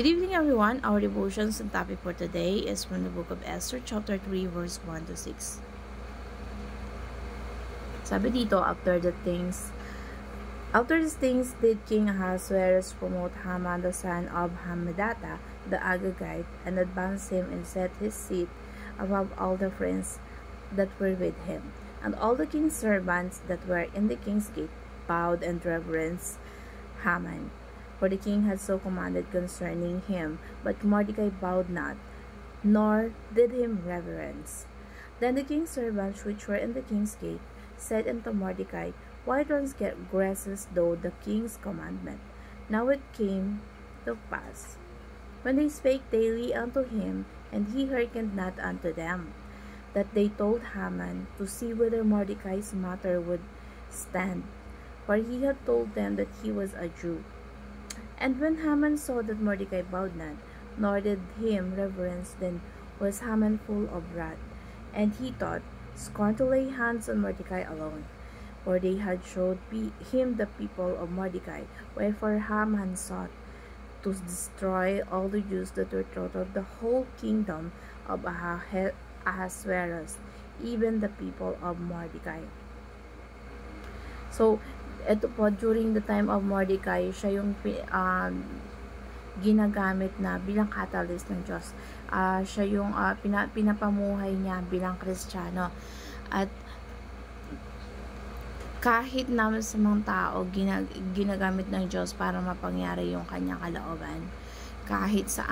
Good evening, everyone. Our devotions and topic for today is from the book of Esther, chapter 3, verse 1 to 6. Sabi dito, after these things did King Ahasuerus promote Haman the son of Hammedatha the Agagite, and advanced him and set his seat above all the friends that were with him. And all the king's servants that were in the king's gate bowed and reverenced Haman, for the king had so commanded concerning him. But Mordecai bowed not, nor did him reverence. Then the king's servants which were in the king's gate said unto Mordecai, Why transgressest thou the king's commandment? Now it came to pass, when they spake daily unto him, and he hearkened not unto them, that they told Haman to see whether Mordecai's matter would stand, for he had told them that he was a Jew. And when Haman saw that Mordecai bowed not, nor did him reverence, then was Haman full of wrath, and he thought scorn to lay hands on Mordecai alone, for they had showed him the people of Mordecai. Wherefore Haman sought to destroy all the Jews that were throughout the whole kingdom of Ahasuerus, even the people of Mordecai. So, ito po, during the time of Mordecai, siya yung ginagamit na bilang catalyst ng Diyos. Siya yung pinapamuhay niya bilang Kristiyano. At kahit naman sa mga tao, ginagamit ng Diyos para mapangyari yung kanyang kalooban. Kahit sa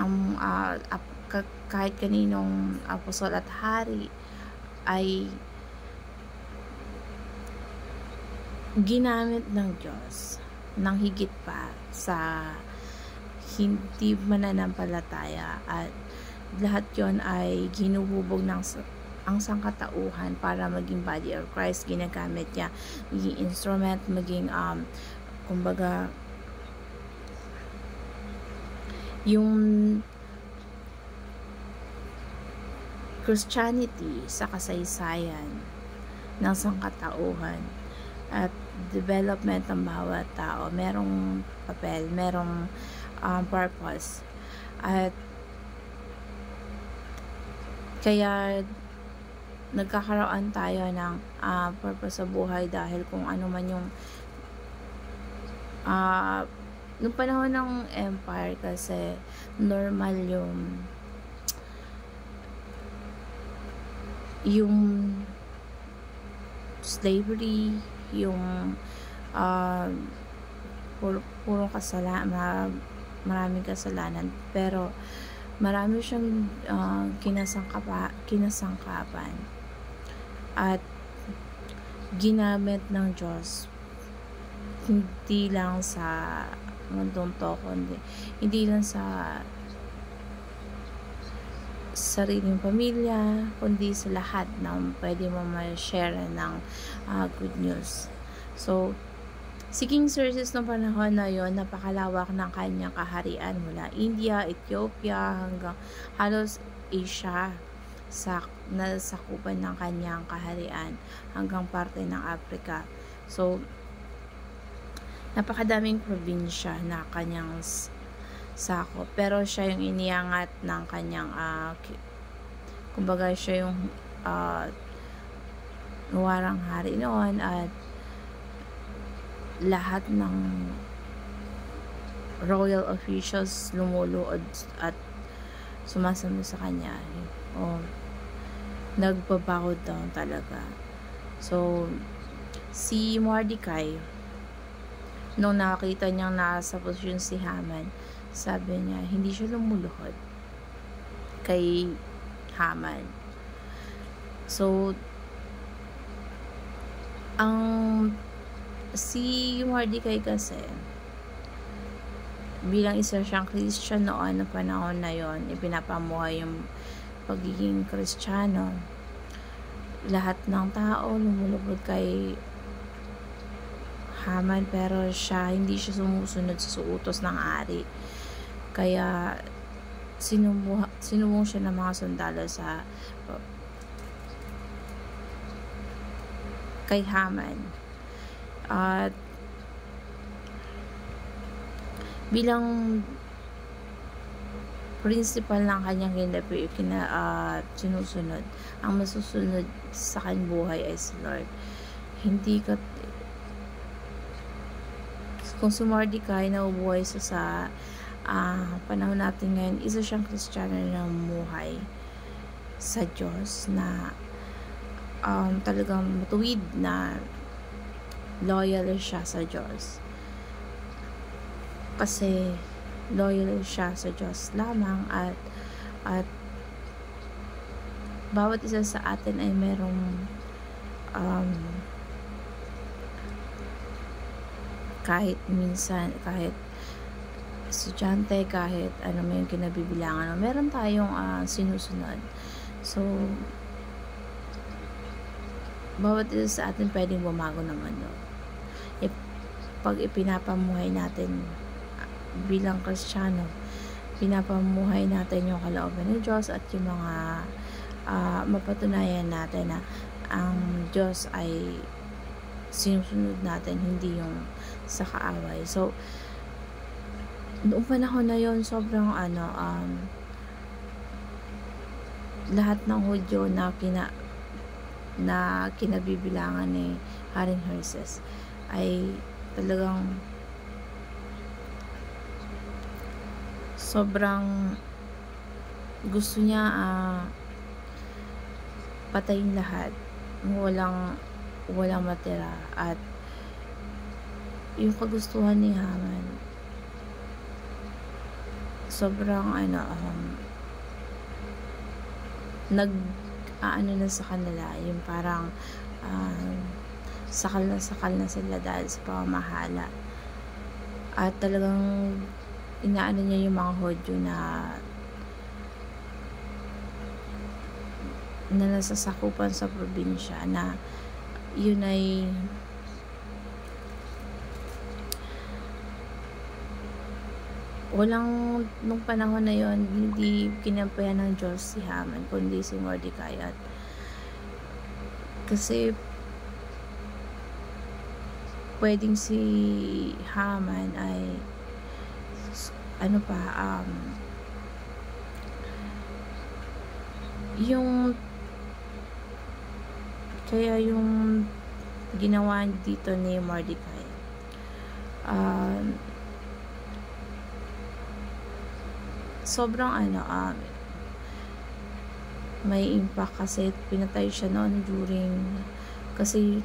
kahit kaninong apostol at hari ay ginamit ng Diyos ng higit pa sa hindi mananampalataya, at lahat yon ay ginuhubog ng ang sangkatauhan para maging body of Christ. Ginagamit niya, maging instrument, maging kumbaga yung Christianity sa kasaysayan ng sangkatauhan at development ng bawat tao. Merong papel, merong purpose, at kaya nagkakaroon tayo ng purpose sa buhay dahil kung ano man yung nung panahon ng empire, kasi normal yung slavery, yung puro kasalanan, maraming kasalanan, pero marami siyang kinasangkapan at ginamit ng Diyos, hindi lang sa mundong to, hindi lang sa sariling pamilya, kundi sa lahat na pwede mo ma-share ng good news. So, si King Xerxes noong panahon na yon, napakalawak ng kanyang kaharian mula India, Ethiopia, hanggang halos Asia, sa nasakupan ng kanyang kaharian, hanggang parte ng Africa. So, napakadaming probinsya na kanyang sakop, pero siya yung iniangat ng kanyang kumbaga siya yung nuwarang hari noon, at lahat ng royal officials lumuluod at sumasunod sa kanya. Nagbabawod down talaga. So, si Mordecai, nung nakita niyang nasa posisyon si Haman, sabi niya, hindi siya lumuluhod kay Haman. So, si Mordecai kasi, bilang isa siyang Christian noon, na panahon na yon, ipinapamuhay yung pagiging Kristiyano. Lahat ng tao lumulubog kay Haman, pero hindi siya sumusunod sa utos ng ari. Kaya sinubong siya ng mga sundalo kay Haman. At bilang principal ng kanyang sinusunod. Ang masusunod sa kanyang buhay ay si Lord. Hindi ka, kung si Mordecai naubuhay sa panahon natin ngayon, isa siyang Kristiyano na namuhay sa Diyos, na talagang matuwid, na loyal siya sa Diyos. Kasi loyal siya sa Diyos lamang, at bawat isa sa atin ay merong kahit minsan, kahit estudyante, kahit ano may kinabibilangan, meron tayong sinusunod. So bawat isa sa atin pwedeng bumago ng mundo. Pag ipinapamuhay natin bilang Kristiyano, pinapamuhay natin yung kalooban ng Diyos at yung mga mapatunayan natin na ang Diyos ay sinusunod natin, hindi yung sa kaaway. So noong panahon na yon, sobrang lahat ng Hudyo na kinabibilangan ni Haring Xerxes ay talagang sobrang gusto niya patayin lahat, walang matira. At yung kagustuhan ni Haman, sobrang na sa kanila, yung parang sakal na sila dahil sa pamamahala. At talagang inaano niya yung mga Hudyo na nasasakupan sa probinsya, na yun ay nung panahon na yon, hindi kinampihan ng Diyos si Haman, kundi si Mordecai. At kasi pwedeng si Haman ay yung kaya yung ginawa dito ni Mordecai, sobrang may impact, kasi pinatay siya noon kasi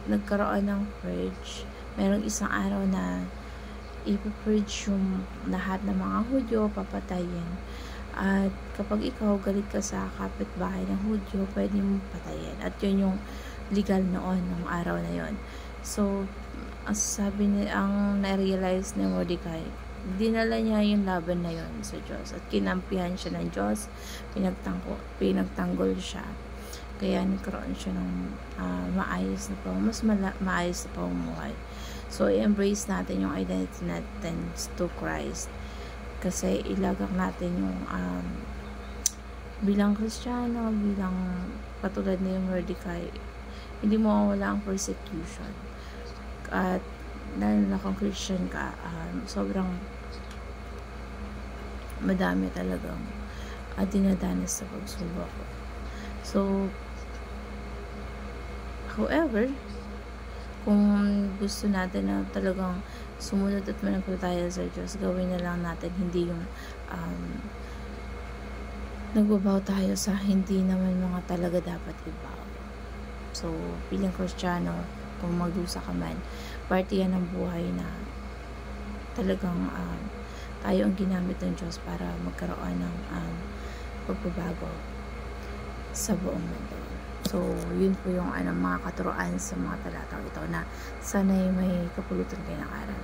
nagkaroon ng purge. Merong isang araw na ipupurge yung lahat ng mga Hudyo, papatayin. At kapag ikaw galit ka sa kapitbahay ng Hudyo, pwede mong patayin. At yun yung legal noon, ng araw na yon. So ang na-realize ni Mordecai, dinala niya yung laban na yon sa Diyos, at kinampihan siya ng Diyos, pinagtanggol siya. Kaya nagkaroon siya ng maayos na pamumuhay. So i-embrace natin yung identity natin to Christ, kasi ilagak natin yung bilang Kristiyano, bilang katulad ni Mordecai, hindi mo wala ang persecution. At dahil na kung Christian ka, sobrang madami talagang dinadanas sa pagsubok. So however, kung gusto natin na talagang sumunod at manampalataya sa Diyos, gawin na lang natin, hindi yung nagbabaw tayo sa hindi naman mga talaga dapat ibaw. So bilang Kristiyano, kung magdusa ka man, parte yan ng buhay na talagang tayo ang ginamit ng Diyos para magkaroon ng pagbabago sa buong mundo. So yun po yung mga katuruan sa mga talatang ito, na sana'y may kapulutan kayo ng aral.